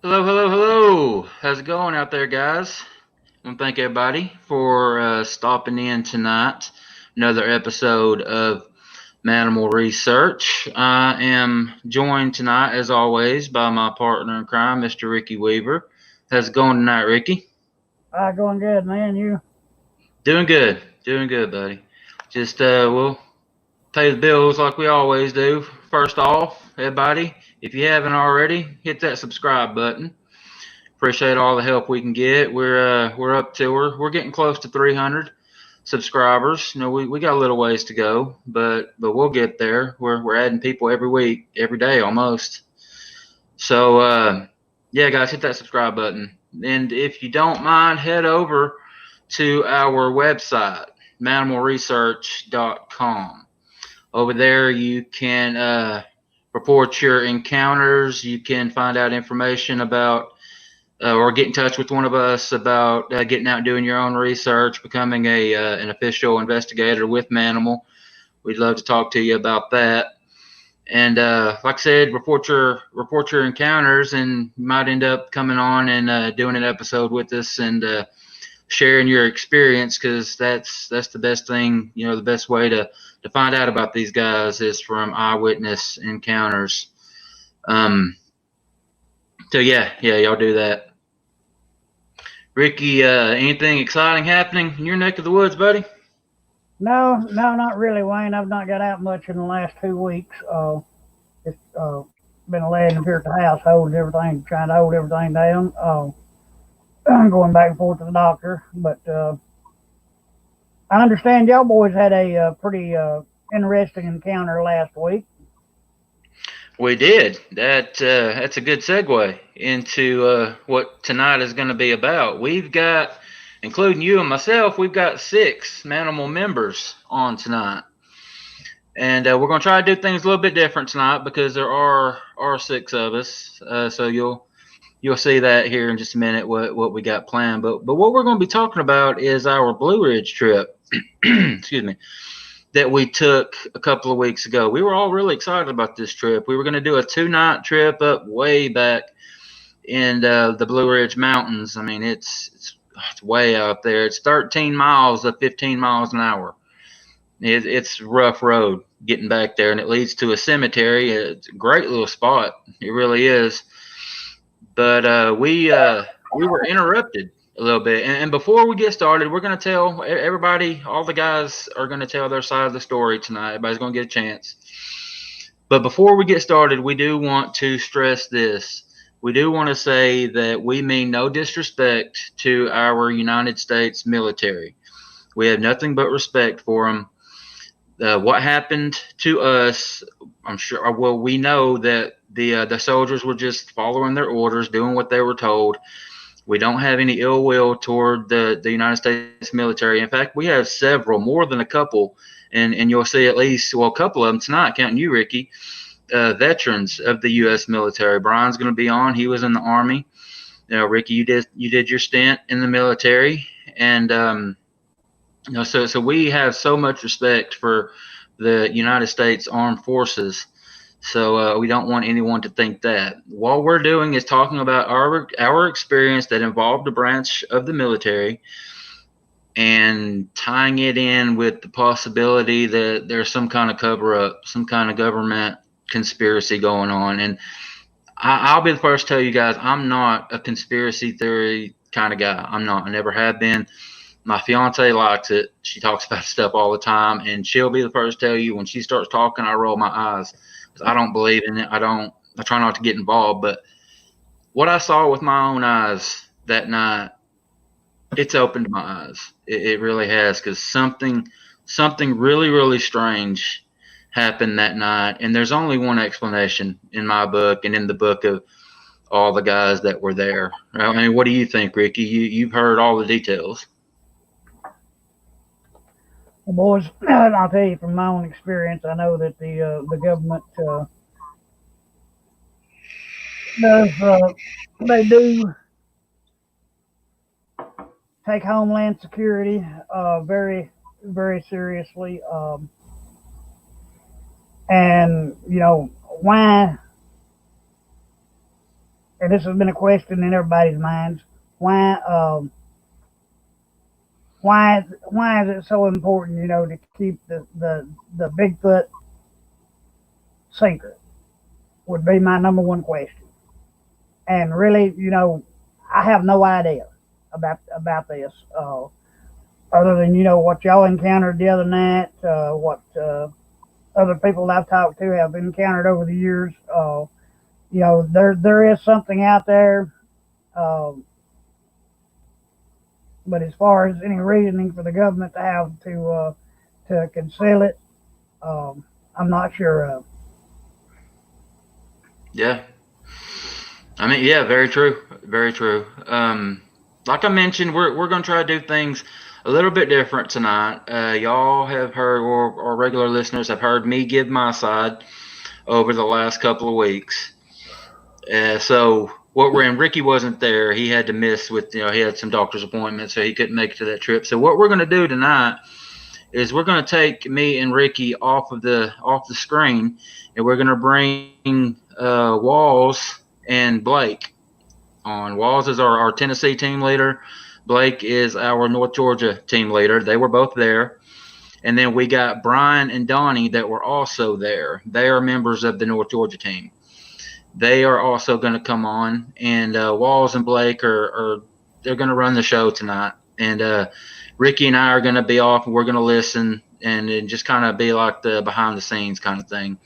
Hello, hello, hello. How's it going out there, guys? I want to thank everybody for stopping in tonight. Another episode of Mannimal Research. I am joined tonight, as always, by my partner in crime, Mr. Ricky Weaver. How's it going tonight, Ricky? Going good, man. You? Doing good, buddy. Just we'll pay the bills like we always do. First off, everybody, if you haven't already, hit that subscribe button. Appreciate all the help we can get. We're up to we're getting close to 300 subscribers. We got a little ways to go, but we'll get there. We're adding people every week, every day almost. So yeah, guys, hit that subscribe button. And if you don't mind, head over to our website, manimalresearch.com. Over there, you can report your encounters. You can find out information about or get in touch with one of us about getting out and doing your own research, becoming an official investigator with Mannimal. We'd love to talk to you about that. And like I said, report your encounters, and you might end up coming on and doing an episode with us and sharing your experience, because that's the best thing. The best way to find out about these guys is from eyewitness encounters. Um, so yeah, y'all do that. Ricky, anything exciting happening in your neck of the woods, buddy? No, not really, Wayne. I've not got out much in the last 2 weeks. Just been laying up here at the house, holding everything, trying to hold everything down. Going back and forth to the doctor, but I understand y'all boys had a pretty interesting encounter last week. We did. That's a good segue into what tonight is going to be about. We've got, including you and myself, we've got 6 Manimal members on tonight, and we're going to try to do things a little bit different tonight because there are 6 of us. So you'll see that here in just a minute what we got planned. But what we're going to be talking about is our Blue Ridge trip. Excuse me, that we took a couple of weeks ago. We were all really excited about this trip. We were going to do a 2-night trip up way back in the Blue Ridge Mountains. I mean, it's way out there. It's 13 miles of 15 miles an hour. It's a rough road getting back there, and it leads to a cemetery. It's a great little spot. It really is. But we were interrupted a little bit. And before we get started, we're going to tell everybody, all the guys are going to tell their side of the story tonight. Everybody's going to get a chance. But before we get started, we do want to stress this. We do want to say that we mean no disrespect to our United States military. We have nothing but respect for them. What happened to us, I'm sure, well, we know that the soldiers were just following their orders, doing what they were told. We don't have any ill will toward the United States military. In fact, we have several, more than a couple, and you'll see at least, well, a couple of them tonight, counting you, Ricky, veterans of the U.S. military. Brian's going to be on. He was in the Army. Ricky, you did your stint in the military, and so we have so much respect for the United States Armed Forces. So we don't want anyone to think that. What we're doing is talking about our experience that involved a branch of the military, and tying it in with the possibility that there's some kind of cover up, some kind of government conspiracy going on. And I'll be the first to tell you guys, I'm not a conspiracy theory kind of guy. I'm not. I never have been. My fiance likes it. She talks about stuff all the time, and she'll be the first to tell you when she starts talking, I roll my eyes. I don't believe in it. I try not to get involved. But what I saw with my own eyes that night, it's opened my eyes. It really has, because something really, really strange happened that night. And there's only one explanation in my book and in the book of all the guys that were there. I mean, what do you think, Ricky? You've heard all the details. Well, boys, I'll tell you from my own experience, I know that the government does they do take Homeland Security very, very seriously. And why and this has been a question in everybody's minds, why why is it so important, to keep the Bigfoot secret? Would be my number one question. And really, I have no idea about this, other than what y'all encountered the other night, what other people I've talked to have encountered over the years. There is something out there, um, but as far as any reasoning for the government to have to conceal it, I'm not sure of. Yeah. I mean, yeah, very true. Very true. Like I mentioned, we're going to try to do things a little bit different tonight. Y'all have heard, or regular listeners have heard me give my side over the last couple of weeks. So what we're in, Ricky wasn't there. He had to miss with, he had some doctor's appointments, so he couldn't make it to that trip. So what we're going to do tonight is we're going to take me and Ricky off the screen, and we're going to bring Walls and Blake on. Walls is our Tennessee team leader. Blake is our North Georgia team leader. They were both there. And then we got Brian and Donnie that were also there. They are members of the North Georgia team. They are also going to come on, and Walls and Blake are they're going to run the show tonight. And Ricky and I are going to be off, and we're going to listen and just kind of be like the behind the scenes kind of thing.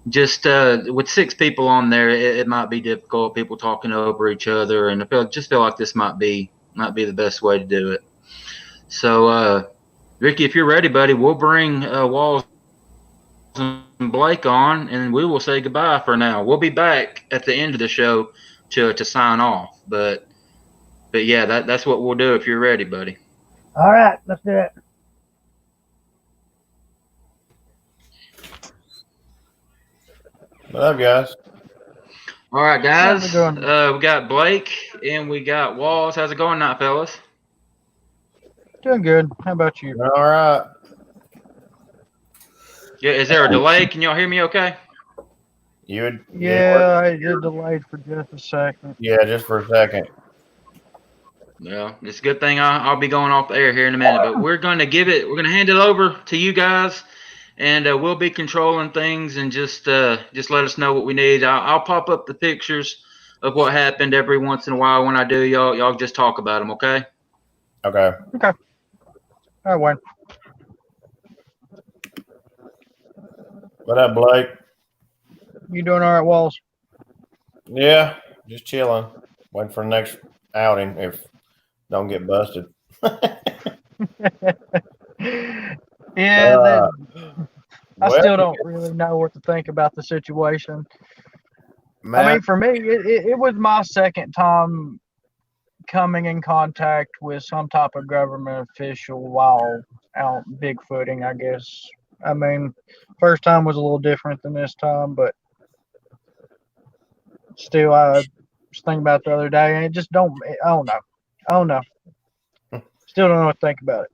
Just with 6 people on there, it might be difficult. People talking over each other, and just feel like this might be the best way to do it. So, Ricky, if you're ready, buddy, we'll bring Walls and Blake on, and we will say goodbye for now. We'll be back at the end of the show to sign off. But yeah, that's what we'll do if you're ready, buddy. All right, let's do it. What up, guys? All right, guys. How's it going? We got Blake and we got Walls. How's it going tonight, fellas? Doing good. How about you? All right. Yeah, is there a delay? Can y'all hear me okay? You would? Yeah, you're delayed for just a second. Yeah, just for a second. Well, it's a good thing I'll be going off the air here in a minute, but we're going to hand it over to you guys, and we'll be controlling things, and just let us know what we need. I'll pop up the pictures of what happened every once in a while. When I do, y'all just talk about them, okay? Okay. Okay. All right, Wayne. What up, Blake? You doing all right, Walls? Yeah, just chilling. Waiting for the next outing if don't get busted. Yeah, I well, still don't really know what to think about the situation. man, I mean, for me, it was my second time coming in contact with some type of government official while out bigfooting, I guess. I mean, first time was a little different than this time, but still, I was thinking about it the other day, and it just don't. I don't know. Still don't know what to think about it.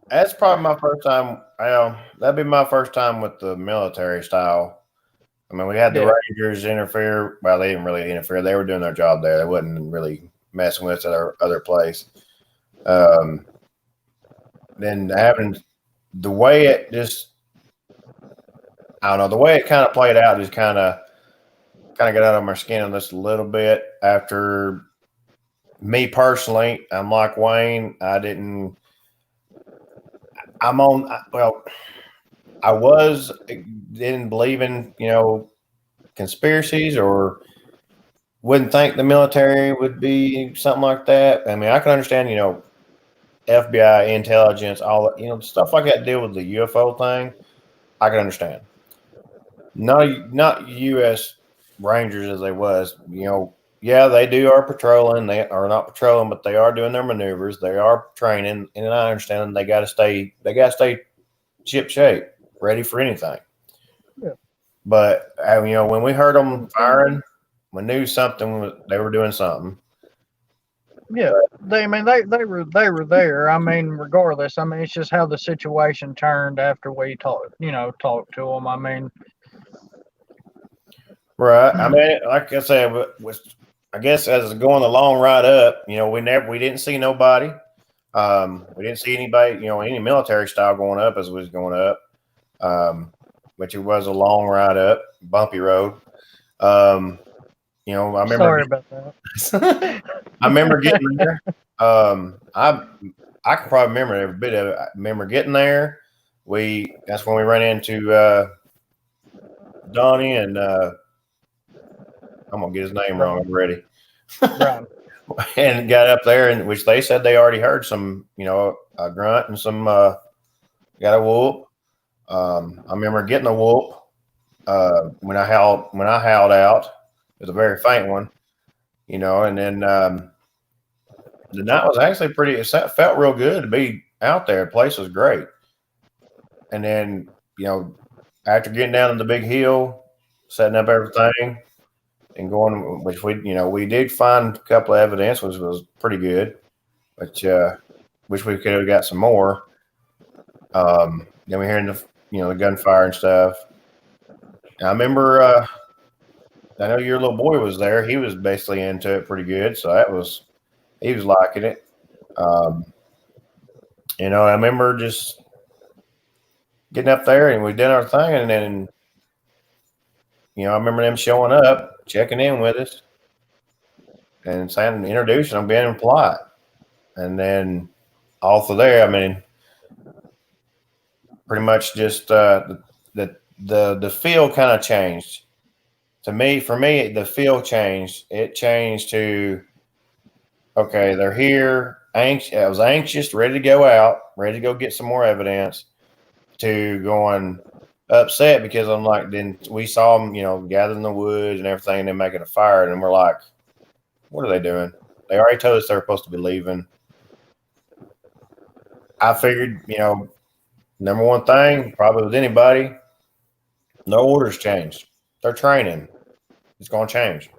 that's probably my first time. Well, that'd be my first time with the military style. I mean, we had the Rangers interfere. Well, they didn't really interfere. They were doing their job there. They wasn't really messing with our other place. Then having the way it just, I don't know, the way it kind of played out just kind of got out of my skin on this a little bit. After me personally, I'm like Wayne. I didn't believe in, conspiracies, or wouldn't think the military would be something like that. I mean, I can understand, FBI, intelligence, all that, stuff like that deal with the UFO thing. I can understand. Not U.S. Rangers as they was, yeah, they are patrolling. They are not patrolling, but they are doing their maneuvers. They are training, and I understand they got to stay ship shape, ready for anything. Yeah. But when we heard them firing, we knew they were doing something. Yeah, they were there. I mean, regardless, I mean, it's just how the situation turned after we talked to them. I mean, Right. I mean, like I said, I guess as it's going the long ride up, we didn't see nobody. We didn't see anybody, any military style going up as it was going up. Which it was a long ride up, bumpy road. I remember. Sorry about that. I remember getting there. I can probably remember every bit of it. I remember getting there. That's when we ran into Donnie and I'm gonna get his name wrong. I'm ready. Right. And got up there, and which they said they already heard some, a grunt and some got a whoop. I remember getting a whoop when I howled out. It was a very faint one, and then the night was actually it felt real good to be out there. The place was great. And then, after getting down to the big hill, setting up everything and going, which we did find a couple of evidence, which was pretty good, but wish we could have got some more. Then we hearing the gunfire and stuff. And I remember, I know your little boy was there. He was basically into it pretty good. So he was liking it. I remember just getting up there and we did our thing. And then, I remember them showing up, checking in with us and saying, introducing them, being polite. And then all through there, I mean, pretty much just the feel kind of changed. For me, the feel changed. It changed to, okay, they're here. I was anxious, ready to go out, ready to go get some more evidence, to going upset because I'm like, then we saw them, gathering the woods and everything, and then making a fire, and we're like, what are they doing? They already told us they were supposed to be leaving. I figured, number one thing, probably with anybody, no orders changed. They're training. It's going to change.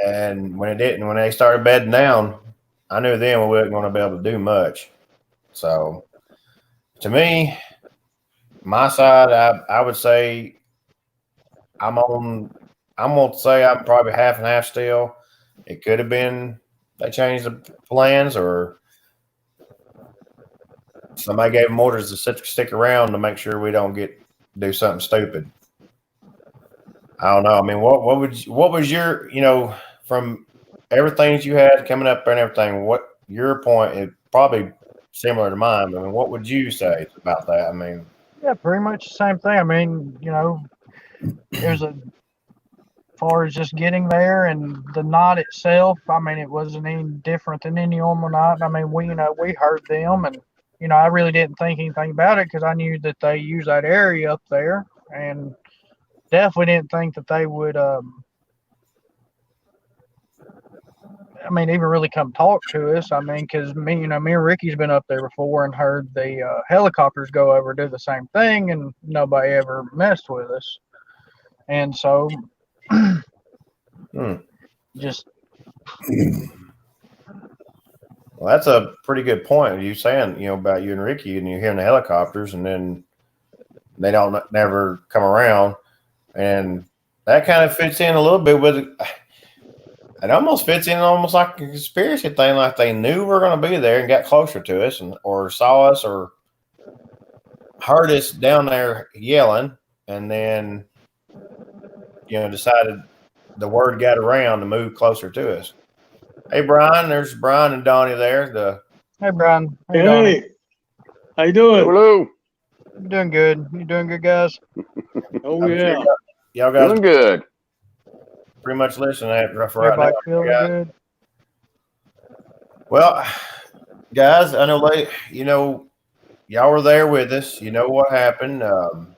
And when it didn't, when they started bedding down, I knew then we weren't going to be able to do much. So, to me, my side, I would say I'm going to say I'm probably half and half still. It could have been they changed the plans, or somebody gave them orders to stick around to make sure we don't do something stupid. I don't know. I mean, what was your, from everything that you had coming up there and everything, what your point is probably similar to mine. I mean, what would you say about that? I mean, Yeah, pretty much the same thing. I mean, there's as far as just getting there and the knot itself, I mean, it wasn't any different than any normal knot. I mean, we heard them, and, I really didn't think anything about it because I knew that they use that area up there, and definitely didn't think that they would, even really come talk to us. I mean, because me and Ricky's been up there before and heard the helicopters go over do the same thing, and nobody ever messed with us. And so, just. Well, that's a pretty good point. You saying, about you and Ricky, and you're hearing the helicopters, and then they don't never come around, and that kind of fits in a little bit with it. It almost fits in almost like a conspiracy thing, like they knew we were going to be there and got closer to us, or saw us, or heard us down there yelling, and then decided the word got around to move closer to us. Hey, Brian, there's Brian and Donnie there. Hey, Brian. Hey, how you doing? Hello. You doing good? You doing good, guys? Oh, yeah. Y'all guys Doing good. pretty much listening to that for Everybody right now. feeling good? Well, guys, I know y'all were there with us. You know what happened. To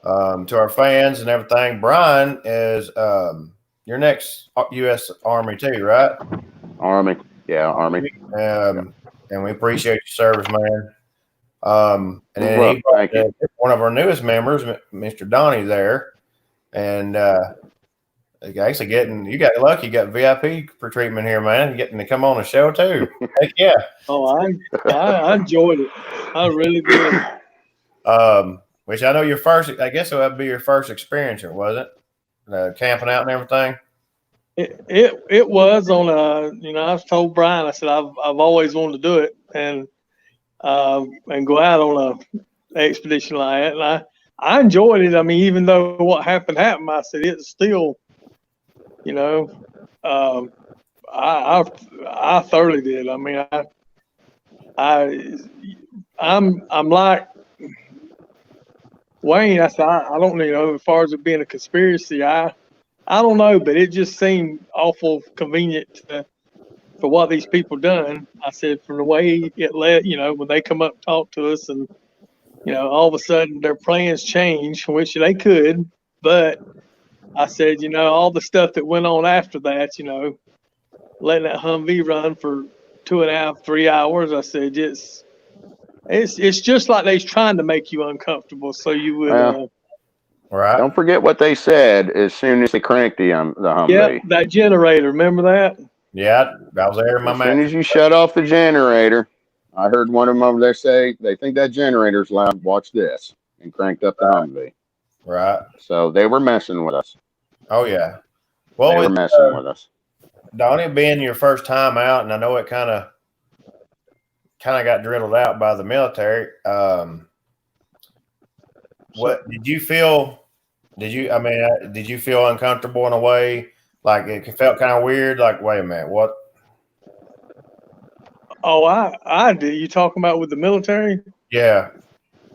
our fans and everything, Brian is your next U.S. Army too, right? Army. Yeah, Army. And we appreciate your service, man. And then Well, he brought thank you. one of our newest members, Mr. Donnie, there, and actually you got lucky, you got VIP for treatment here, man. Getting to come on the show too. Heck yeah. Oh, I enjoyed it. I really did. Which I know I guess it would be your first experience, was it? Camping out and everything. It was on I was told Brian, I said I've always wanted to do it and go out on a expedition like that, and I enjoyed it. I mean, even though what happened, I said it's still, I thoroughly did. I mean, I'm like Wayne. I said I don't as far as it being a conspiracy, I don't know, but it just seemed awful convenient for what these people done. I said from the way it led, when they come up and talk to us, and all of a sudden their plans change, which they could, but I said, all the stuff that went on after that, letting that Humvee run for 2.5, 3 hours. I said, it's just like they's trying to make you uncomfortable, so you would. Well, Right. don't forget what they said as soon as they cranked the Humvee. Yep, that generator. Remember that? Yeah, I was there in my As soon as you shut off the generator, I heard one of them over there say, they think that generator's loud, watch this, and cranked up the Humvee. Right. So they were messing with us. Oh, yeah. Well, They were messing with us. Donnie, being your first time out, and I know it kind of got drilled out by the military. What did you feel? Did you feel uncomfortable in a way? Like it felt kind of weird. Like, wait a minute, what? Oh, I did. You talking about with the military? Yeah.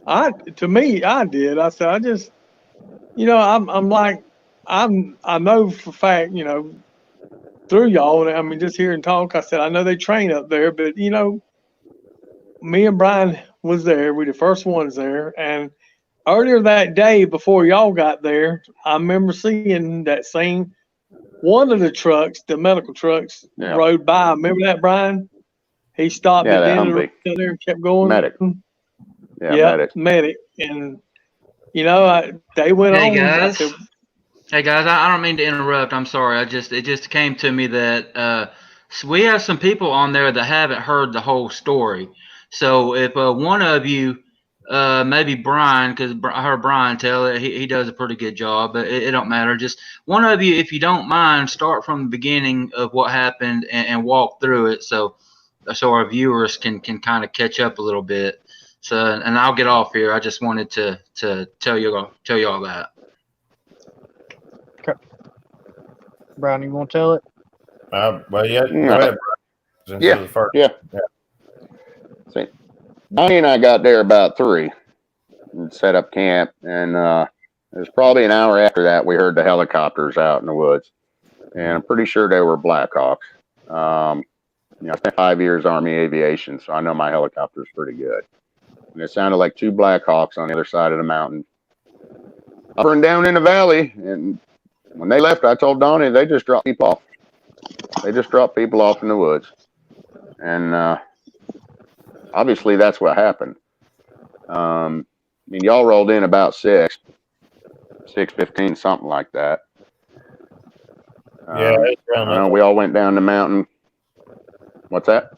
To me, I did. I said, I just, I'm like, I know for a fact, through y'all. I mean, just hearing talk, I said, I know they train up there, but me and Brian was there. We the first ones there, and earlier that day before y'all got there, I remember seeing that same one of the trucks, the medical trucks, rode by. Remember that, Brian? He stopped at the end of the road there and kept going. Medic. Yeah, medic. And they went on. Hey guys, I don't mean to interrupt. I'm sorry. It just came to me that so we have some people on there that haven't heard the whole story. So if one of you, maybe Brian, because I heard Brian tell it, he does a pretty good job, but it don't matter. Just one of you, if you don't mind, start from the beginning of what happened and walk through it, so our viewers can kind of catch up a little bit. So, and I'll get off here. I just wanted to tell you all that. Okay. Brian, you want to tell it? Well, yeah. Go ahead, Brian. Yeah. See, Donnie and I got there about 3 and set up camp, and it was probably an hour after that we heard the helicopters out in the woods, and I'm pretty sure they were Blackhawks. I spent 5 years Army aviation, so I know my helicopter's pretty good. And it sounded like 2 Blackhawks on the other side of the mountain, up and down in the valley. And when they left, I told Donnie they just dropped people off. They just dropped people off in the woods, and obviously that's what happened. Y'all rolled in about 6:15, something like that. Yeah, I know we all went down the mountain. What's that?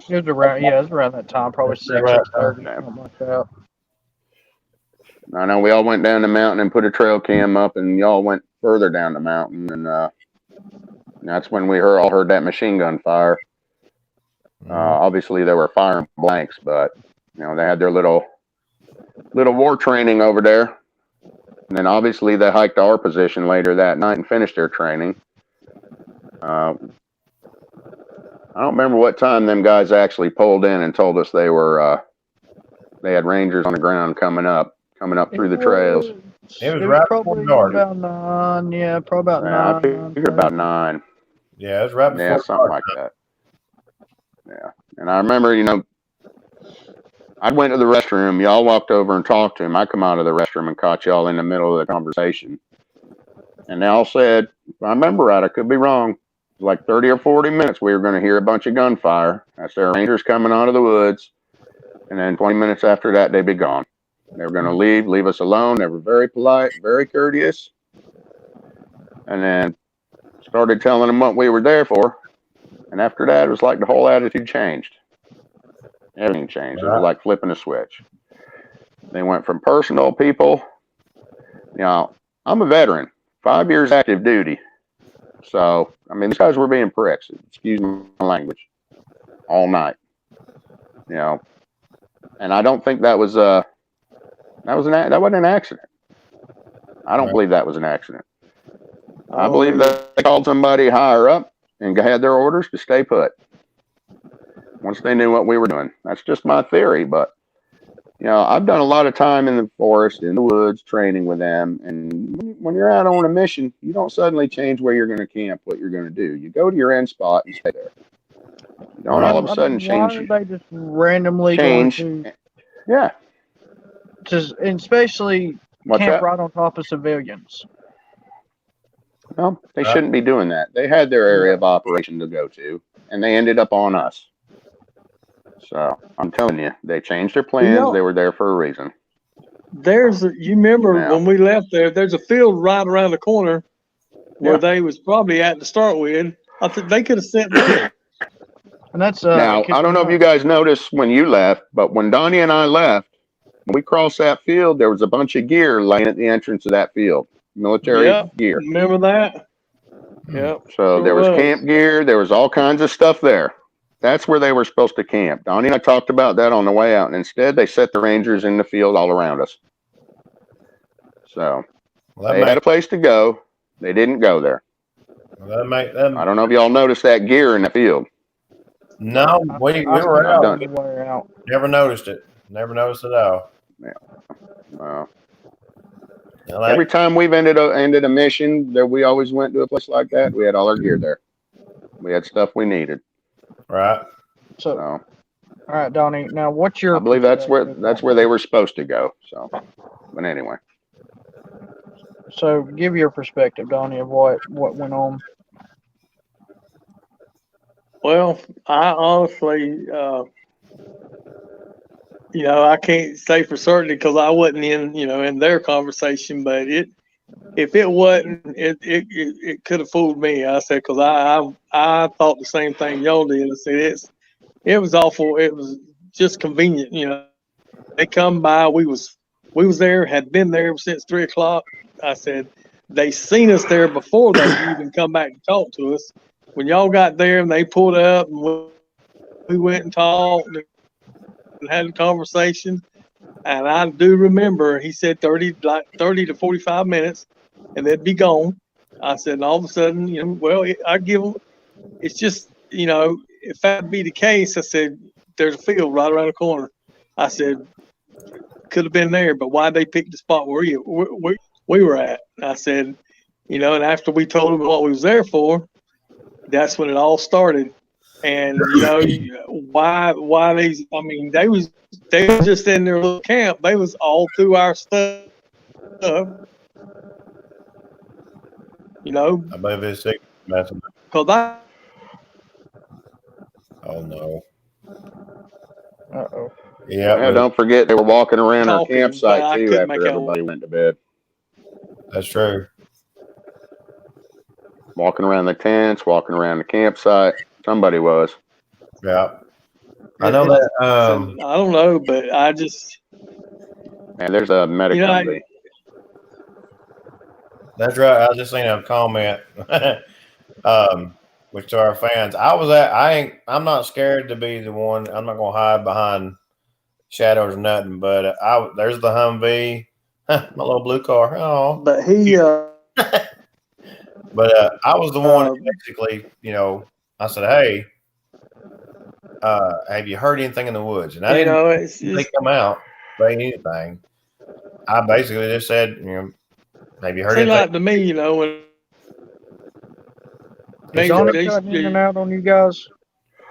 It was around that time, probably 6:30, something like that. I know we all went down the mountain and put a trail cam up, and y'all went further down the mountain, and that's when we all heard that machine gun fire. Obviously, they were firing blanks, but they had their little war training over there. And then obviously they hiked to our position later that night and finished their training. I don't remember what time them guys actually pulled in and told us they had Rangers on the ground coming up through the trails. It was right probably before dark. about 9. Yeah, probably about 9. I figured about 9. Yeah, it was right before something like that. Yeah, and I remember, I went to the restroom. Y'all walked over and talked to him. I come out of the restroom and caught y'all in the middle of the conversation. And they all said, if I remember right, I could be wrong, like 30 or 40 minutes, we were going to hear a bunch of gunfire. That's their Rangers coming out of the woods. And then 20 minutes after that, they'd be gone. They were going to leave us alone. They were very polite, very courteous. And then started telling them what we were there for. And after that, it was like the whole attitude changed. Everything changed. It was like flipping a switch. They went from personal people. I'm a veteran, 5 years active duty. So, I mean, these guys were being pricks, excuse my language, all night. And I don't think that wasn't an accident. I don't believe that was an accident. I believe that they called somebody higher up and had their orders to stay put once they knew what we were doing. That's just my theory, but I've done a lot of time in the forest, in the woods, training with them. And when you're out on a mission, you don't suddenly change where you're going to camp, what you're going to do. You go to your end spot and stay there. You don't all of a sudden change. Why are they just randomly change? Going to, yeah. And especially camp right on top of civilians. Well, they shouldn't be doing that. They had their area of operation to go to, and they ended up on us. So I'm telling you, they changed their plans. They were there for a reason. You remember when we left there, there's a field right around the corner where they was probably at to start with. I think they could have sent there. And that's now, I don't know if you guys noticed when you left, but when Donnie and I left, when we crossed that field, there was a bunch of gear laying at the entrance of that field. Military gear. Remember that? Yeah. So there was camp gear. There was all kinds of stuff there. That's where they were supposed to camp. Donnie and I talked about that on the way out, and instead they set the Rangers in the field all around us. So they had a place to go. They didn't go there. I don't know if y'all noticed that gear in the field. No, we were out. Never noticed it. Never noticed it at all. Yeah. Every time we've ended a mission, that we always went to a place like that. We had all our gear there. We had stuff we needed. Right. So, all right, Donnie. Now, what's your? I believe that's where they were supposed to go. So, but anyway. So, give your perspective, Donnie, of what went on. Well, I honestly, I can't say for certain because I wasn't in their conversation, but if it wasn't, it could have fooled me. I said, because I thought the same thing y'all did. I said, it was awful. It was just convenient. They come by, we was there, had been there since 3:00. I said, they seen us there before they even come back to talk to us. When y'all got there and they pulled up and we went and talked and had a conversation, and I do remember he said 30 to 45 minutes, and they'd be gone. I said, and all of a sudden, I give them. It's just, if that be the case, I said, there's a field right around the corner. I said, could have been there, but why they pick the spot where we were at? I said, and after we told them what we was there for, that's when it all started. And why these? I mean, they was just in their little camp. They was all through our stuff. I believe it's sick. Cause oh no. Uh-oh. Yeah. Don't forget they were walking around our campsite too after everybody went to bed. That's true. Walking around the tents, walking around the campsite. Somebody was. Yeah. I know that. I don't know, but I just. And there's a medical. That's right. I just seen a comment, which to our fans, I'm not scared to be the one. I'm not gonna hide behind shadows or nothing. But there's the Humvee, my little blue car. Oh, but he. But I was the one who basically, I said, hey, have you heard anything in the woods? And I didn't they come out, say anything. I basically just said, have you heard anything? Like to me, when Is Donnie cutting in and out on you guys?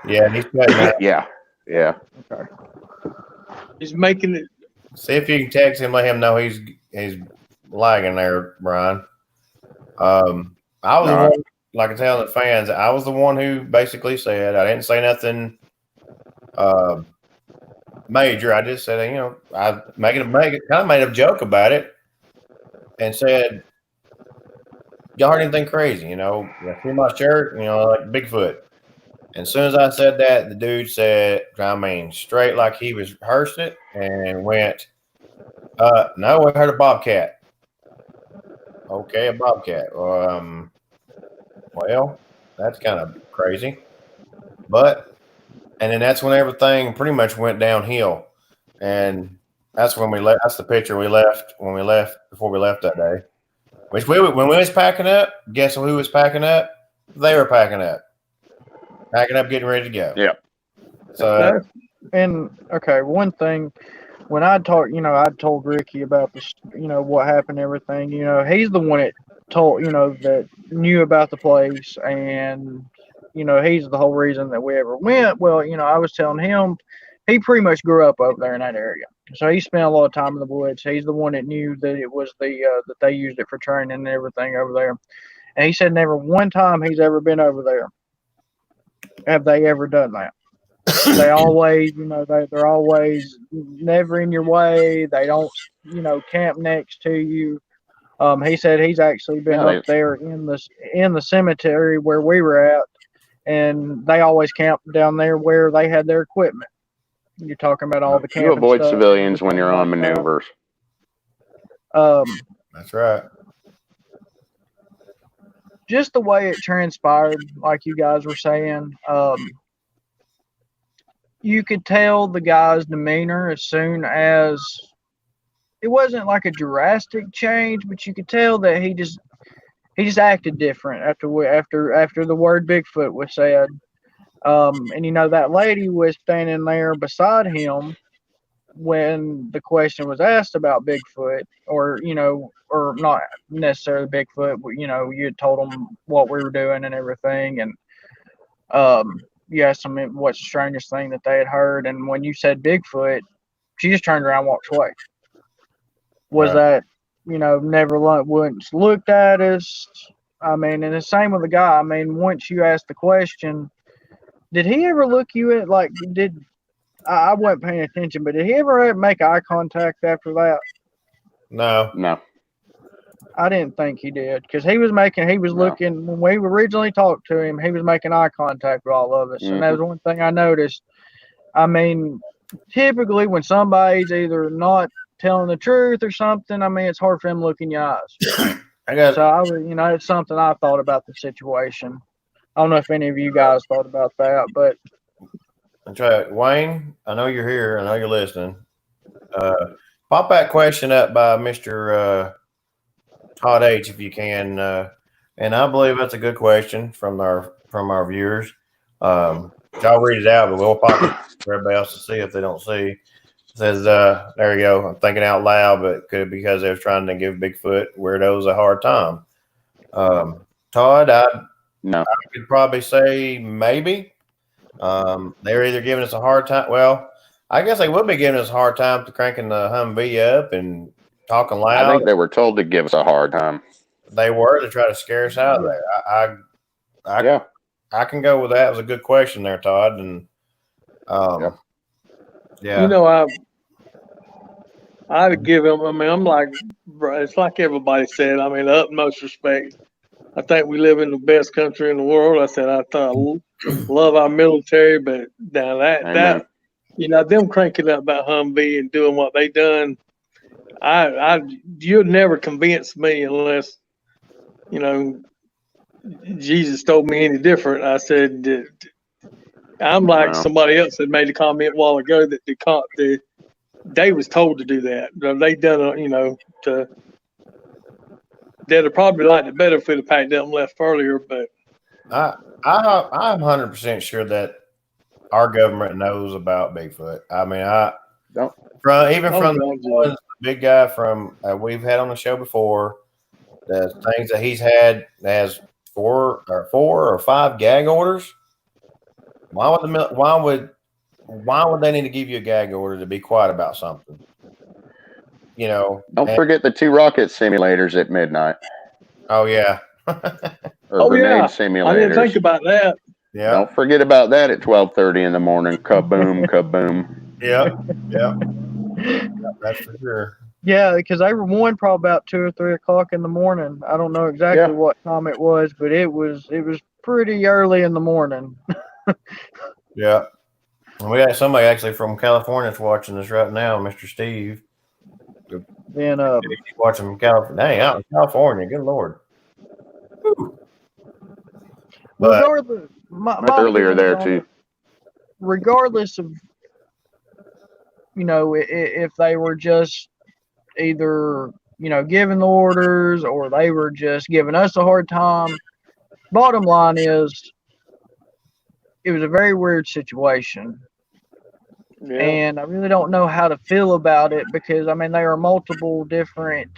Yeah, he's cutting out. Yeah. Okay. He's making it. See if you can text him, let him know he's lagging there, Brian. I was the one, like I tell the fans, I was the one who basically said, I didn't say nothing major. I just said, I kind of made a joke about it and said, y'all heard anything crazy? See my shirt, like Bigfoot. And as soon as I said that, the dude said, straight like he was rehearsed it and went, No, we heard a bobcat. Okay, a bobcat. Well, that's kind of crazy. And then that's when everything pretty much went downhill. And that's when we left. That's the picture we left when we left before we left that day. Which when we was packing up, guess who was packing up? They were packing up, getting ready to go. Yeah. So And okay, one thing, when I talked, I told Ricky about this, what happened, everything. He's the one that told, that knew about the place, and he's the whole reason that we ever went. Well, I was telling him, he pretty much grew up over there in that area, so he spent a lot of time in the woods. He's the one that knew that it was that they used it for training and everything over there. And he said never one time he's ever been over there have they ever done that. They always, they're always never in your way. They don't, camp next to you. He said he's actually been up there in the cemetery where we were at, and they always camped down there where they had their equipment. You're talking about all the camping You avoid stuff, civilians when you're on maneuvers. that's right. Just the way it transpired, like you guys were saying, you could tell the guy's demeanor as soon as it wasn't like a drastic change, but you could tell that he just acted different after the word Bigfoot was said. And that lady was standing there beside him when the question was asked about Bigfoot, or not necessarily Bigfoot, but you had told them what we were doing and everything, and you asked them what's the strangest thing that they had heard, and when you said Bigfoot, she just turned around and walked away. Was that, never once looked at us? I mean, and the same with the guy. I mean, once you asked the question, did he ever look you at, like, I wasn't paying attention, but did he ever make eye contact after that? No. I didn't think he did, because he was looking, when we originally talked to him, he was making eye contact with all of us. And that was one thing I noticed. I mean, typically when somebody's either not telling the truth or something, I mean, it's hard for him to look in your eyes. It's something I thought about the situation. I don't know if any of you guys thought about that, but That's right. Wayne, I know you're here. I know you're listening. Pop that question up by Mr. Todd H, if you can. And I believe that's a good question from our viewers. Y'all read it out, but we'll pop it for everybody else to see if they don't see. It says, there you go. I'm thinking out loud, but it could be because they was trying to give Bigfoot weirdos a hard time. Todd, I could probably say maybe. They're either giving us a hard time. Well, I guess they would be giving us a hard time to cranking the Humvee up and talking loud. I think they were told to give us a hard time. They were to try to scare us out of there. I can go with that. It was a good question there, Todd. And I'd give him. I mean, I'm like, bro, it's like everybody said. I mean, the utmost respect. I think we live in the best country in the world. I said I love our military, but now that them cranking up that Humvee and doing what they done, you'd never convince me unless Jesus told me any different. I said I'm like somebody else had made a comment a while ago that they was told to do that. They done they'd have probably liked it better if we'd have packed up and left earlier. But I'm 100% sure that our government knows about Bigfoot. I mean, from the big guy from we've had on the show before, the things that he's had has 4 or 5 gag orders. Why would they need to give you a gag order to be quiet about something? Don't forget the 2 rocket simulators at midnight. Oh yeah. Or grenade simulators. I didn't think about that. Yeah. Don't forget about that at 12:30 in the morning. Kaboom, kaboom. Yeah. That's for sure. Yeah, because they were one probably about 2 or 3 o'clock in the morning. I don't know exactly what time it was, but it was pretty early in the morning. Yeah. And we got somebody actually from California that's watching us right now, Mr. Steve. Then Watch them in California. Dang, out in California. Good Lord. Whew. But regardless, That's earlier feelings there on too. it, regardless of if they were just either giving the orders or they were just giving us a hard time. Bottom line is, it was a very weird situation. Yeah. And I really don't know how to feel about it because I mean there are multiple different,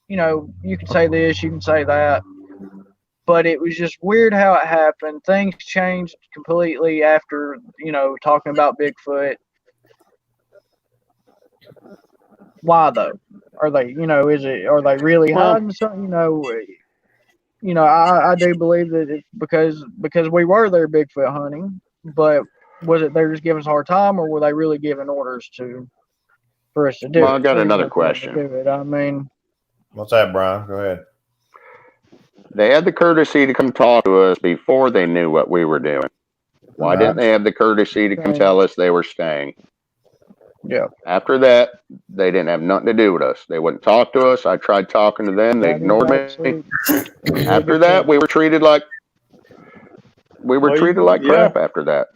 you can say this, you can say that, but it was just weird how it happened. Things changed completely after talking about Bigfoot. Why though? Are they are they really hiding something? I do believe that it's because we were there Bigfoot hunting, but was it they're just giving us a hard time, or were they really giving orders for us to do Well, it? I got For another us to question. do it? I mean, what's that, Brian? Go ahead. They had the courtesy to come talk to us before they knew what we were doing. Why didn't they have the courtesy to come tell us they were staying? Yeah. After that, they didn't have nothing to do with us. They wouldn't talk to us. I tried talking to them. They ignored me. After that, we were treated like crap after that.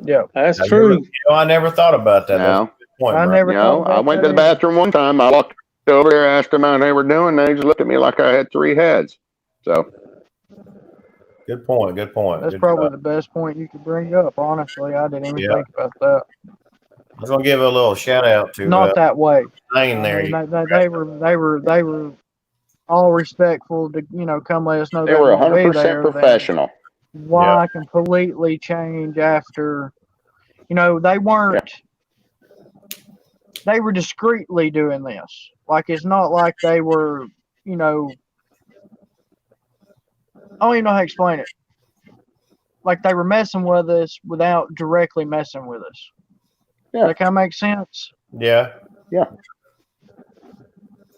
Yeah, that's true. I never thought about that. That's a Now, good point, I Brian. never thought about I went that to the either. bathroom one time. I walked over there, asked them how they were doing. They just looked at me like I had 3 heads. So, Good point. Good point. That's Good probably job. the best point you could bring up. Honestly, I didn't even Yeah. think about that. I was gonna give a little shout out to Not that way. Zane there. I mean, they were all respectful to come let us know they they were were gonna be 100% there. Then professional. why completely change after? They weren't. They were discreetly doing this. Like it's not like they were. I don't even know how to explain it. Like they were messing with us without directly messing with us. Yeah. That kind of makes sense. Yeah.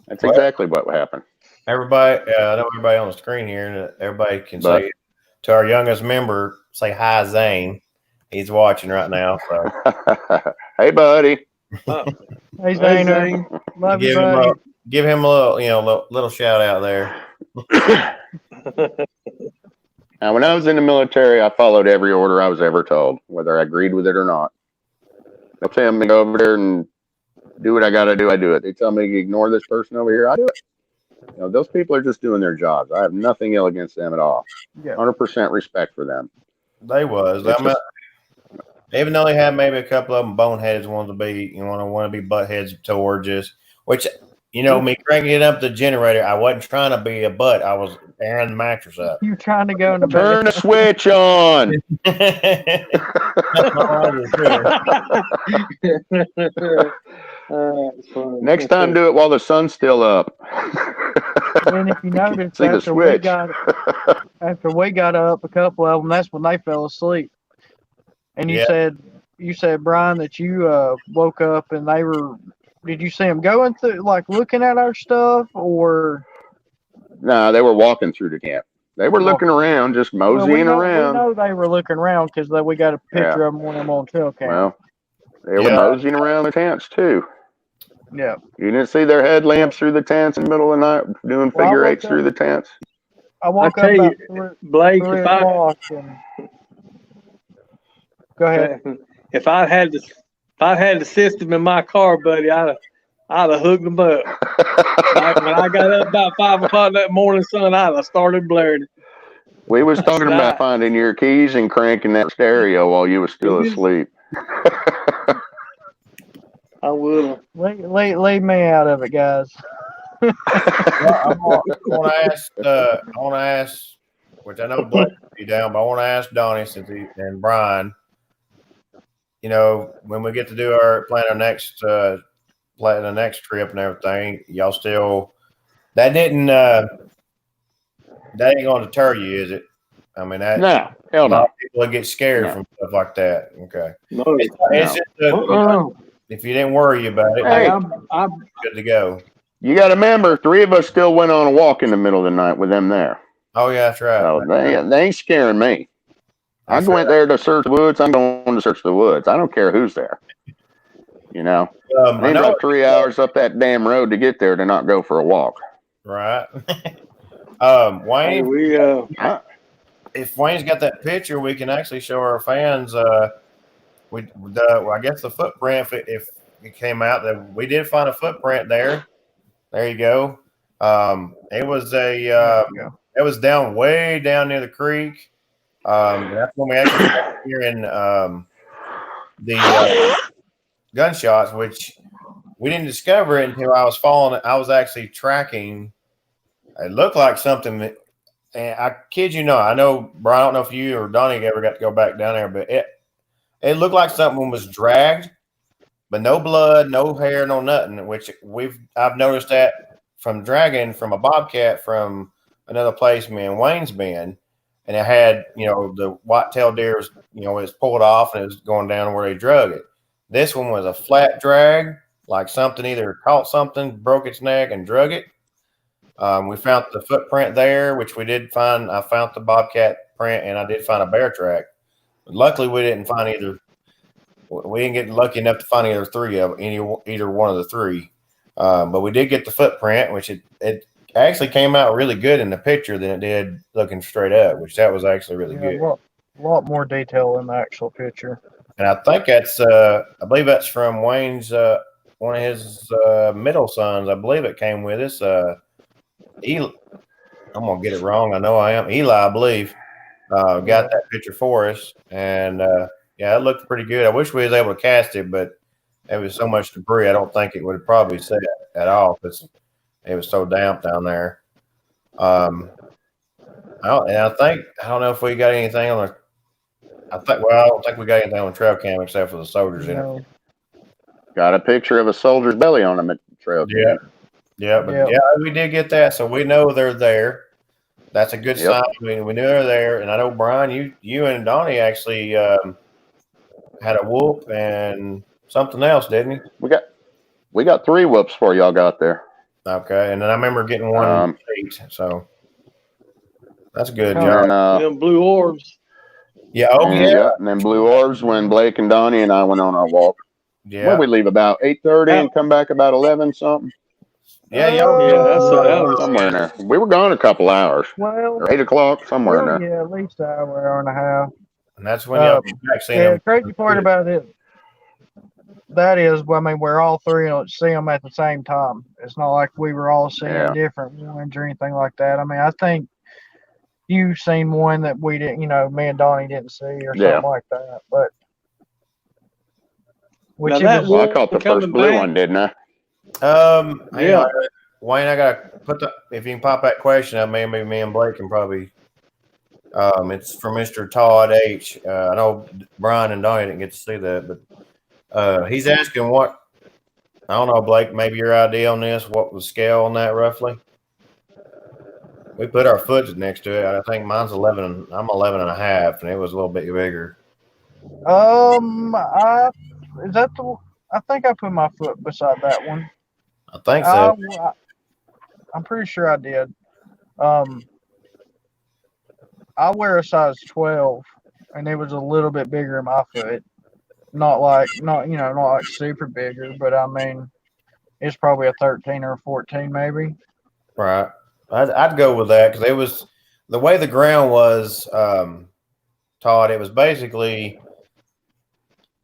That's exactly what happened. Everybody, I know everybody on the screen here, and everybody can say to our youngest member, say hi, Zane. He's watching right now. So. Hey, buddy. Hey, Zane. Love you, buddy. Give him a little, little shout out there. Now, when I was in the military, I followed every order I was ever told, whether I agreed with it or not. They'll tell me to go over there and do what I got to do. I do it. They tell me to ignore this person over here. I do it. Those people are just doing their jobs. I have nothing ill against them at all. 100% respect for them. They was. Even though they had maybe a couple of them boneheads want to be buttheads towards us, which me cranking it up the generator, I wasn't trying to be a butt. I was airing the mattress up. You trying to go in the Turn the switch on. Next time, do it while the sun's still up. And if you notice, see the switch. After we got up, a couple of them, that's when they fell asleep. And you said, Brian, that you woke up and they were. Did you see them going through, like looking at our stuff, or? No, they were walking through the camp. They were looking around, just moseying around. We know they were looking around because we got a picture of them when I'm on trail cam. Well, they were moseying around the tents too. Yeah. You didn't see their headlamps through the tents in the middle of the night, doing figure eights through the tents. I woke up about Blake, 3 o'clock and go ahead. If I had the system in my car, buddy, I'd have hooked them up. When I got up about 5 o'clock that morning, son, I'd have started blaring. We was talking about finding your keys and cranking that stereo while you were still asleep. I will. Leave me out of it, guys. I want to ask, which I know Blake will be down, but I want to ask Donnie and Brian. When we get to plan the next trip and everything, y'all still that ain't going to deter you, is it? I mean, no, hell no. People get scared from stuff like that. Okay, no, it's just if you didn't worry about it, I'm good to go. You got to remember, 3 of us still went on a walk in the middle of the night with them there. Oh yeah, that's right. So they ain't scaring me. I went there to search the woods. I'm going to search the woods. I don't care who's there. You know, I I need know about 3 hours up that damn road to get there to not go for a walk. right. Hey, Wayne, we if Wayne's got that picture, we can actually show our fans. I guess the footprint. If it came out that we did find a footprint there. There you go. It was it was way down near the creek. That's when we actually started hearing the gunshots, which we didn't discover it until I was following it. I was actually tracking. It looked like something that, and I kid you not, I know, Brian, I don't know if you or Donnie ever got to go back down there, but it looked like something was dragged, but no blood, no hair, no nothing, which I've noticed that from dragging from a bobcat from another place me and Wayne's been, and it had, the white-tailed deer was, it was pulled off and it was going down where they drug it. This one was a flat drag, like something either caught something, broke its neck, and drug it. We found the footprint there, which we did find. I found the bobcat print, and I did find a bear track. But luckily, we didn't find either. We didn't get lucky enough to find either one of the three. But we did get the footprint, which it actually came out really good in the picture than it did looking straight up, which that was actually really good. A lot more detail in the actual picture. And I think that's, I believe that's from Wayne's, one of his middle sons. I believe it came with us. Eli, I'm gonna get it wrong. I know I am. Eli, I believe, got that picture for us, and it looked pretty good. I wish we was able to cast it, but there was so much debris. I don't think it would probably set at all because it was so damp down there. I don't know if we got anything on the. I don't think we got anything on the trail cam except for the soldiers in it. Got a picture of a soldier's belly on them at the trail cam. Yeah, we did get that, so we know they're there. That's a good sign. We knew they're there, and I know Brian, you and Donnie actually had a whoop and something else, didn't he? We got 3 whoops for y'all got there. Okay, and then I remember getting one 8, so that's good, John. Them blue orbs. Yeah. And then blue orbs when Blake and Donnie and I went on our walk. Yeah. Where we leave about 8:30 and come back about 11 something. That's somewhere in there. We were gone a couple hours. Well, 8 o'clock, somewhere in there. Yeah, at least an hour and a half. And that's when y'all the crazy part about it, that is, we're all three and see them at the same time. It's not like we were all seeing different ones or anything like that. I think you've seen one that we didn't, me and Donnie didn't see or something like that. But I caught the first blue one, didn't I? Wayne, I gotta if you can pop that question up, maybe me and Blake can probably. It's from Mr. Todd H. I know Brian and Donnie didn't get to see that, but he's asking what. I don't know, Blake. Maybe your idea on this. What was scale on that roughly? We put our footage next to it. I think mine's 11. I'm 11 and a half, and it was a little bit bigger. I think I put my foot beside that one. I think so. I'm pretty sure I did. I wear a size 12, and it was a little bit bigger in my foot. Not like super bigger, but it's probably a 13 or a 14 maybe. Right. I'd go with that because it was the way the ground was, Todd. It was basically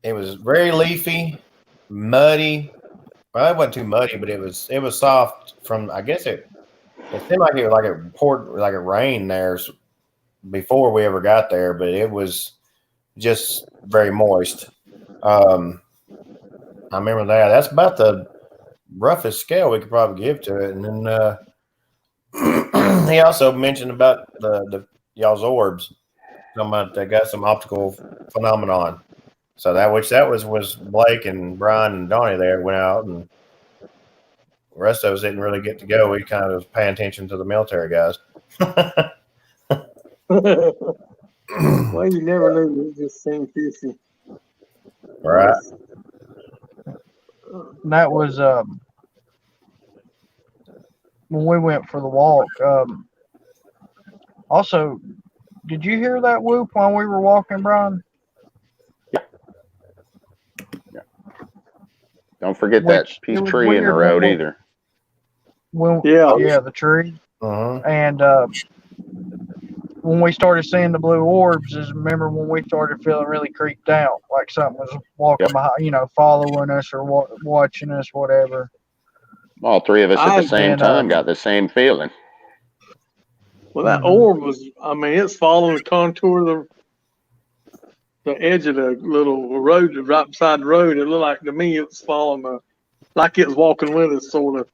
very leafy, muddy. Well, it wasn't too muddy, but it was soft. From I guess it seemed like it poured like it rained there before we ever got there, but it was just very moist. I remember that. That's about the roughest scale we could probably give to it, and then. He also mentioned about the y'all's orbs. Talking about they got some optical phenomenon. So that was Blake and Brian and Donnie there went out, and the rest of us didn't really get to go. We kind of was paying attention to the military guys. Well, you never knew. It just seemed fishy. Right. That was when we went for the walk. Also, did you hear that whoop while we were walking, Brian? Yeah. forget that Which piece it of was tree in the weird road either. when Yeah. yeah, the tree. Mm-hmm. And when we started seeing the blue orbs, is remember when we started feeling really creeped out, like something was walking Yep. behind, following us or watching us, whatever. All three of us at the I- same And time got the same feeling. Well, that Mhm. orb was, I mean, it's following the contour of the edge of the little road right beside the road. It looked like to me it was following like it was walking with us, sort of,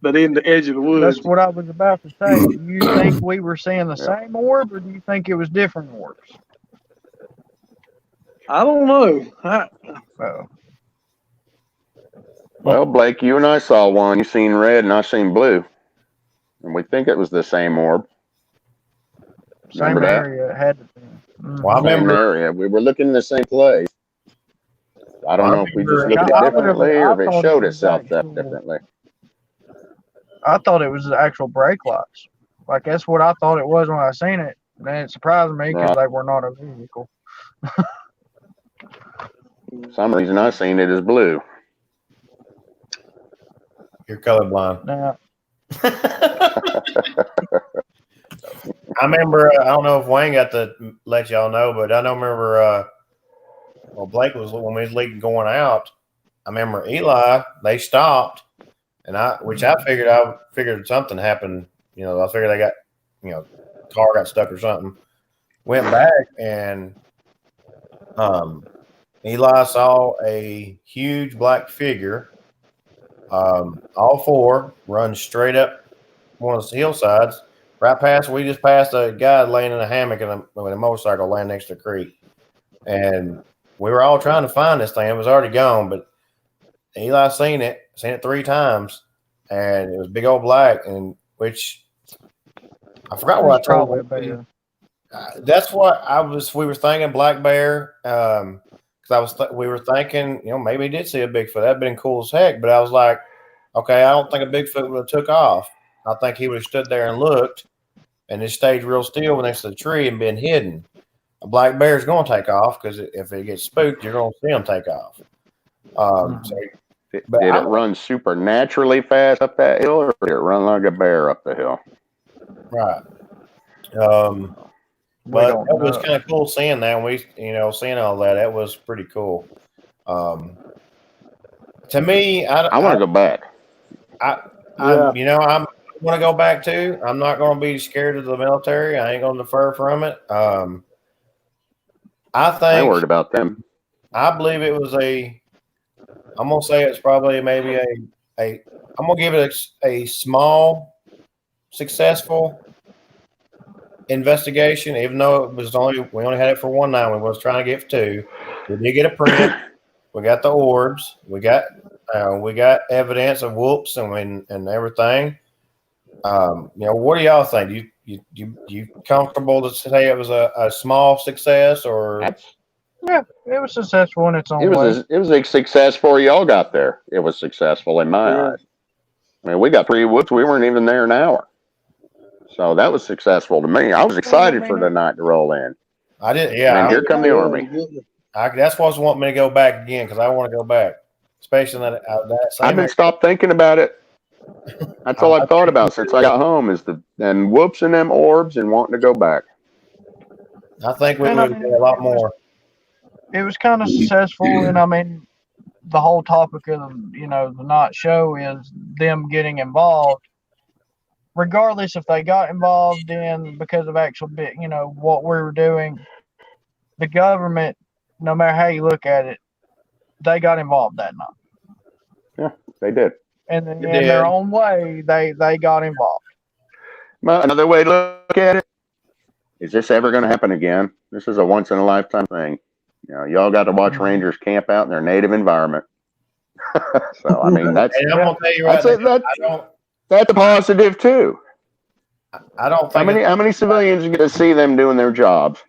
but in the edge of the woods. that's what I was about to say. Do you think we were seeing the Yeah. same orb, or do you think it was different orbs? I don't know. Oh, Well, Blake, you and I saw one. You seen red, and I seen blue, and we think it was the same orb. same Remember that? area. It had to be. Mhm. Well, I Same remember. area. We were looking in the same place. I don't I know if we just remember. looked at it I differently or if it thought showed was itself that actual- differently. I thought it was the actual brake lights. Like that's what I thought it was when I seen it. And it surprised me because Right. they were not a vehicle. For some reason I seen it as blue. You're colorblind. Now, I remember. I don't know if Wayne got to let y'all know, but I don't remember. Well, Blake was when we was leaving going out. I remember Eli. They stopped, and I figured something happened. I figured they got, car got stuck or something. Went back and Eli saw a huge black figure. All four run straight up one of the hillsides. Right past, we just passed a guy laying in a hammock with a motorcycle laying next to the creek. And we were all trying to find this thing. It was already gone, but Eli seen it 3 times. And it was big old black, and which I forgot what I told probably a him. bear. That's what we were thinking, black bear. Because we were thinking, maybe he did see a Bigfoot. That'd been cool as heck. But I was like, okay, I don't think a Bigfoot would have took off. I think he would have stood there and looked, and just stayed real still next to the tree and been hidden. A black bear is going to take off because if it gets spooked, you're going to see him take off. Did it run supernaturally fast up that hill, or did it run like a bear up the hill? Right. But it was kind of cool seeing that. Seeing all that, that was pretty cool. To me, I want to go back. I want to go back too. I'm not going to be scared of the military. I ain't going to defer from it. I ain't worried about them. I believe it was I'm going to say it's probably maybe I'm going to give it a small, successful investigation, even though we only had it for one night. We was trying to get 2. We did get a print. We got the orbs. We got evidence of whoops and everything. What do y'all think? You comfortable to say it was a small success, or? Yeah, it was successful in its own way. It was a success before y'all got there. It was successful in my eyes. I mean, we got 3 whoops. We weren't even there an hour. So that was successful to me. I was excited for the night to roll in. I did, yeah. And here come the Army. That's what's wanting me to go back again, because I want to go back, especially that I've been stopped thinking about it. That's all I've thought about since I got home is and whoops and them orbs and wanting to go back. I think we would do a lot more. It was kind of successful, and I mean, the whole topic of the night show is them getting involved. Regardless if they got involved in because of actual what we were doing, the government, no matter how you look at it, they got involved that night. Yeah, they did. And in their own way, they got involved. Well, another way to look at it is this ever going to happen again? This is a once in a lifetime thing. Y'all got to watch Rangers camp out in their native environment. So I mean, that's and I'm gonna tell you right that's a positive too. I don't think how many civilians get to see them doing their jobs.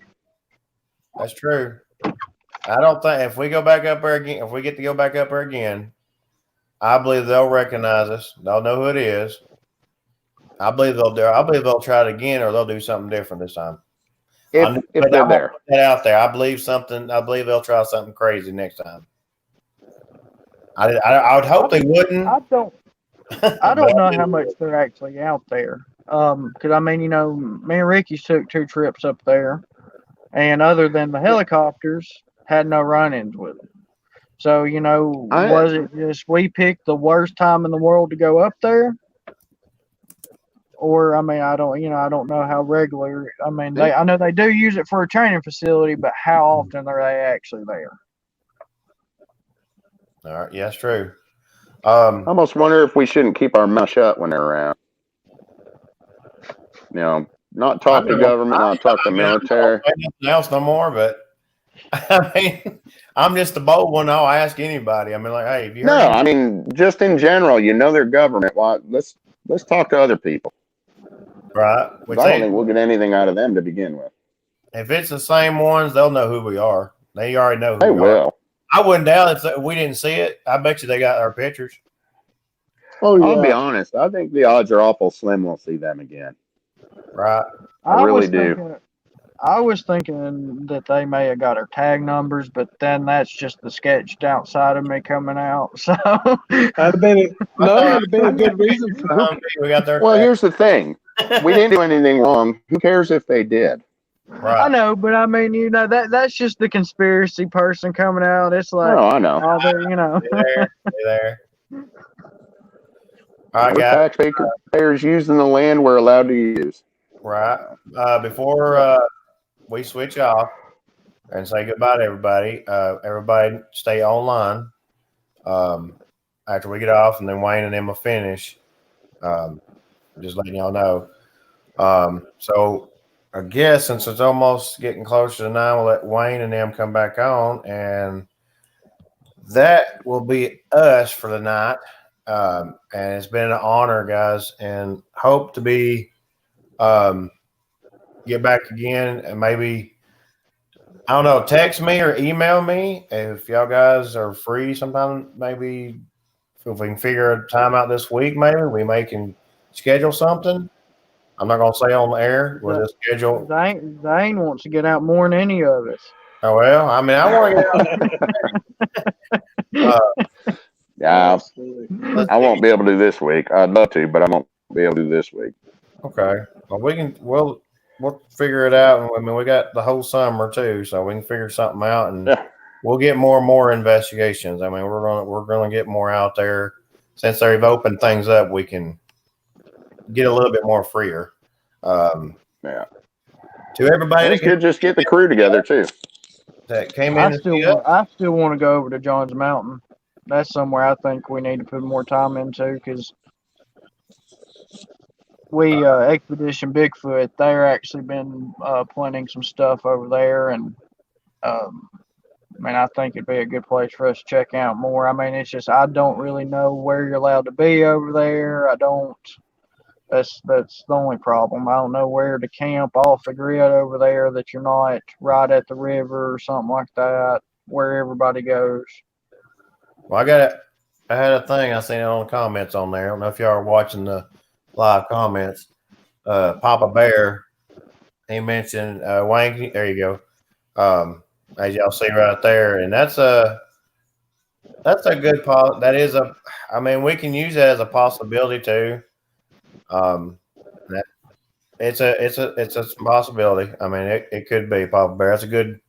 That's true. I don't think if we go back up there again, if we get to go back up there again, I believe they'll recognize us. They'll know who it is. I believe they'll try it again, or they'll do something different this time. If they're there, put that out there. I believe they'll try something crazy next time. I would hope they wouldn't. I don't know how much they're actually out there. Because I mean, you know, me and Ricky took 2 trips up there, and other than the helicopters, had no run-ins with them. So, you know, was it just we picked the worst time in the world to go up there? Or I mean, I don't know how regular. I mean, I know they do use it for a training facility, but how often are they actually there? All right, yeah, that's true. I almost wonder if we shouldn't keep our mouth shut when they're around. You know, not talk to government, not talk to military. I don't say nothing else no more, but I mean, I'm just the bold one. I'll ask anybody. I mean, like, hey, have you heard? No, I mean, just in general, you know, their government. Well, let's talk to other people. Right. I don't think we'll get anything out of them to begin with. If it's the same ones, they'll know who we are. They already know who They we will. are. I wouldn't doubt if we didn't see it. I bet you they got our pictures. Oh yeah. I'll be honest. I think the odds are awful slim we'll see them again. Right. I really do. I was thinking that they may have got our tag numbers, but then that's just the sketched outside of me coming out. So that'd have been a good reason for we got their Well, here's the thing. We didn't do anything wrong. Who cares if they did? Right. I know, but I mean, you know, that's just the conspiracy person coming out. It's like, Oh, I know. oh, they're, you know. Stay there. All right, We're guys. taxpayers using the land we're allowed to use. Right. Before we switch off and say goodbye to everybody, everybody stay online after we get off, and then Wayne and them will finish. Just letting y'all know. So I guess since it's almost getting closer to 9, we'll let Wayne and them come back on, and that will be us for the night. And it's been an honor, guys, and hope to be get back again, and maybe, I don't know, text me or email me if y'all guys are free sometime. Maybe if we can figure a time out this week, maybe we can schedule something. I'm not gonna say on the air with a schedule. Zane wants to get out more than any of us. Oh well, I mean, I want to get out. Yeah, I won't be able to do this week. I'd love to, but I won't be able to do this week. Okay, well, we'll figure it out. I mean, we got the whole summer too, so we can figure something out, and we'll get more and more investigations. I mean, we're gonna get more out there since they've opened things up. We can get a little bit more freer. Yeah. To everybody, We could just get the crew together too. That came in. I still want to go over to Johns Mountain. That's somewhere I think we need to put more time into, because we Expedition Bigfoot, they're actually been planning some stuff over there, and I mean, I think it'd be a good place for us to check out more. I mean, it's just I don't really know where you're allowed to be over there. I don't. That's the only problem. I don't know where to camp off the grid over there that you're not right at the river or something like that, where everybody goes. Well, I had a thing. I seen it on the comments on there. I don't know if y'all are watching the live comments. Papa Bear, he mentioned Wayne. There you go. As y'all see right there, and that's a good that is a. I mean, we can use that as a possibility too. It's a possibility. I mean, it could be Papa Bear. That's a good.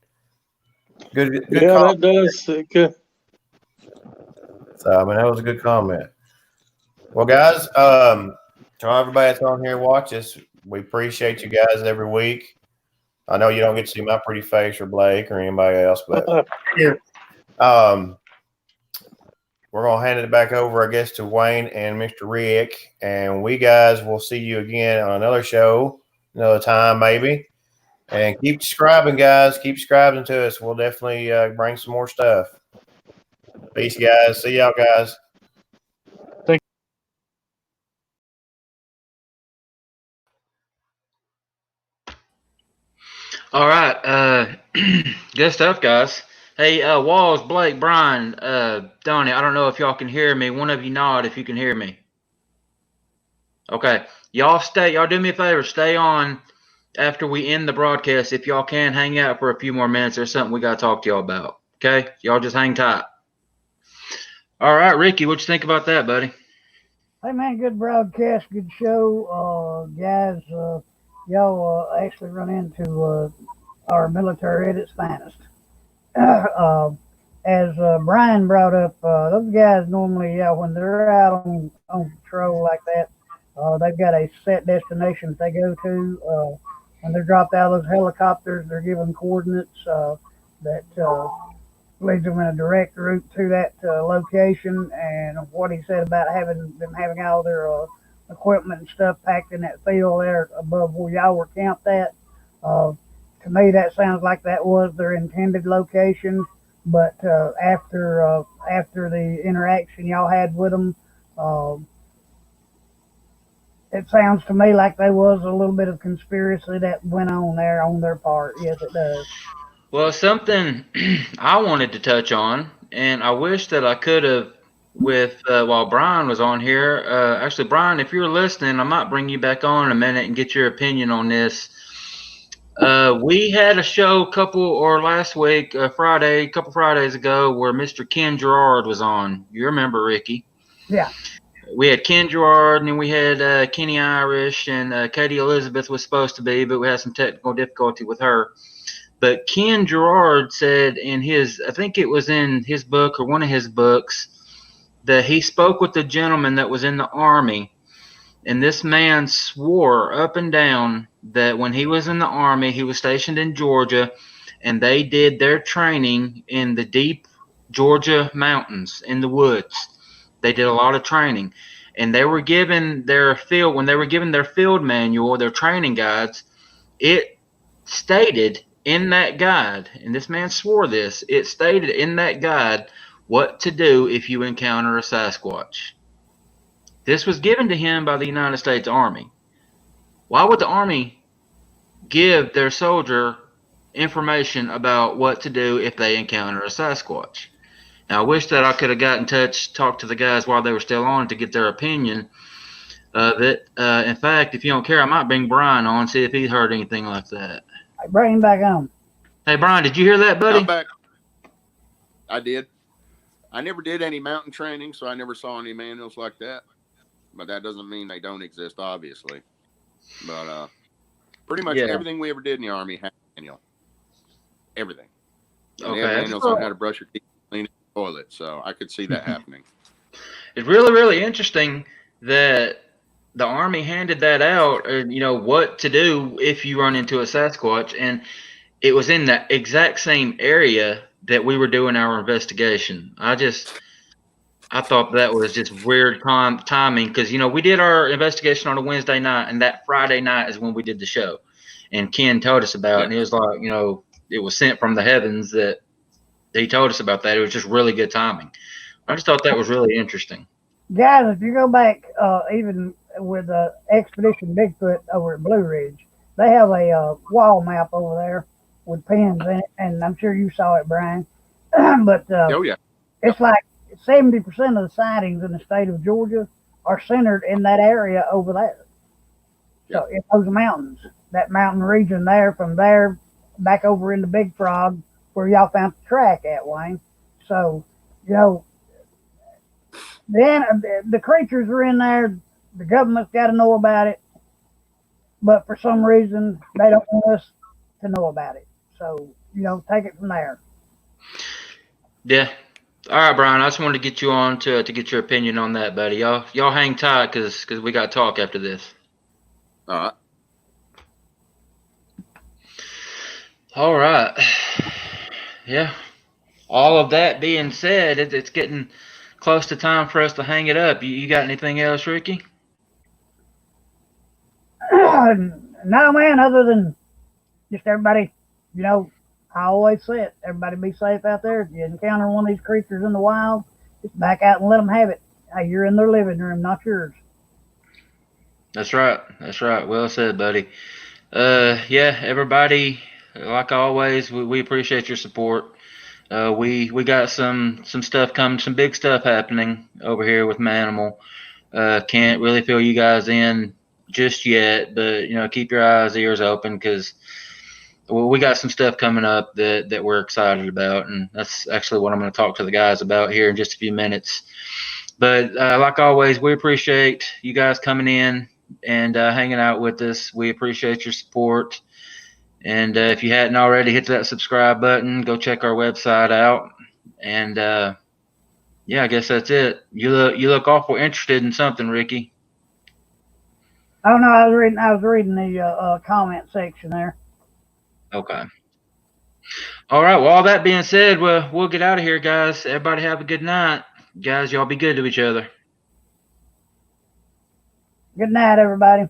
Yeah, call. that does. So I mean, that was a good comment. Well, guys, to everybody that's on here watch us, we appreciate you guys every week. I know you don't get to see my pretty face or Blake or anybody else, but we're gonna hand it back over, I guess, to Wayne and Mr. Rick, and we guys will see you again on another show, another time maybe. And keep subscribing, guys. Keep subscribing to us. We'll definitely bring some more stuff. Peace, guys. See y'all, guys. All right. Good stuff, guys. Hey, Walls, Blake, Brian, Donnie, I don't know if y'all can hear me. One of you nod if you can hear me. Okay. Y'all do me a favor, stay on after we end the broadcast. If y'all can, hang out for a few more minutes. There's something we got to talk to y'all about. Okay? Y'all just hang tight. All right, Ricky, what you think about that, buddy? Hey man, good broadcast, good show, guys. Y'all actually run into our military at its finest. uh, as Brian brought up, those guys normally, when they're out on patrol like that, they've got a set destination that they go to. When they're dropped out of those helicopters, they're given coordinates that leads them in a direct route to that location. And what he said about having all their equipment and stuff packed in that field there above where y'all were camped at. Uh, to me, that sounds like that was their intended location. But after the interaction y'all had with them, uh, it sounds to me like there was a little bit of conspiracy that went on there on their part. Yes, it does. Well, something I wanted to touch on, and I wish that I could have with while Brian was on here. Actually, Brian, if you're listening, I might bring you back on in a minute and get your opinion on this. We had a show last week, Friday, a couple Fridays ago, where Mr. Ken Gerard was on. You remember, Ricky? Yeah. We had Ken Gerard, and then we had Kenny Irish, and Katie Elizabeth was supposed to be, but we had some technical difficulty with her. But Ken Gerard said I think it was in his book or one of his books, that he spoke with a gentleman that was in the Army, and this man swore up and down that when he was in the Army, he was stationed in Georgia, and they did their training in the deep Georgia mountains in the woods. They did a lot of training, and they were given when they were given their field manual, their training guides, it stated in that guide, and this man swore this, it stated in that guide what to do if you encounter a Sasquatch. This was given to him by the United States Army. Why would the Army give their soldier information about what to do if they encounter a Sasquatch? Now, I wish that I could have got in touch, talked to the guys while they were still on to get their opinion of it. In fact, if you don't care, I might bring Brian on, see if he's heard anything like that. Bring him back on. Hey, Brian, did you hear that, buddy? I'm back. I did. I never did any mountain training, so I never saw any manuals like that. But that doesn't mean they don't exist, obviously. But pretty much everything we ever did in the Army had a manual. Everything. And they had manuals on how to brush your teeth, clean the toilet. So I could see that happening. It's really, really interesting that the Army handed that out, what to do if you run into a Sasquatch, and it was in the exact same area that we were doing our investigation. I thought that was just weird timing because, we did our investigation on a Wednesday night, and that Friday night is when we did the show. And Ken told us about it, and it was like, it was sent from the heavens that he told us about that. It was just really good timing. I just thought that was really interesting. Guys, if you go back, even with Expedition Bigfoot over at Blue Ridge, they have a wall map over there with pins in it, and I'm sure you saw it, Brian. But it's like 70% of the sightings in the state of Georgia are centered in that area over there. So in those mountains, that mountain region there, from there back over into Big Frog, where y'all found the track at, Wayne. So, then the creatures are in there. The government's got to know about it, but for some reason they don't want us to know about it. So take it from there. Yeah. All right, Brian. I just wanted to get you on to get your opinion on that, buddy. Y'all hang tight because we got to talk after this. All right. All right. Yeah. All of that being said, it's getting close to time for us to hang it up. You got anything else, Ricky? No, man, other than just everybody, I always say it, everybody be safe out there. If you encounter one of these creatures in the wild, just back out and let them have it. Hey, you're in their living room, not yours. That's right. Well said, buddy. Everybody, like always, we appreciate your support. We got some stuff coming, some big stuff happening over here with Mannimal. Can't really fill you guys in just yet, but keep your eyes, ears open, because well, we got some stuff coming up that we're excited about, and that's actually what I'm going to talk to the guys about here in just a few minutes. But like always, we appreciate you guys coming in and hanging out with us. We appreciate your support. And if you hadn't already, hit that subscribe button. Go check our website out. And yeah, I guess that's it. You look awful interested in something, Ricky. Oh no, I was reading the comment section there. Okay. All right. Well, all that being said, we'll get out of here, guys. Everybody have a good night. Guys, y'all be good to each other. Good night, everybody.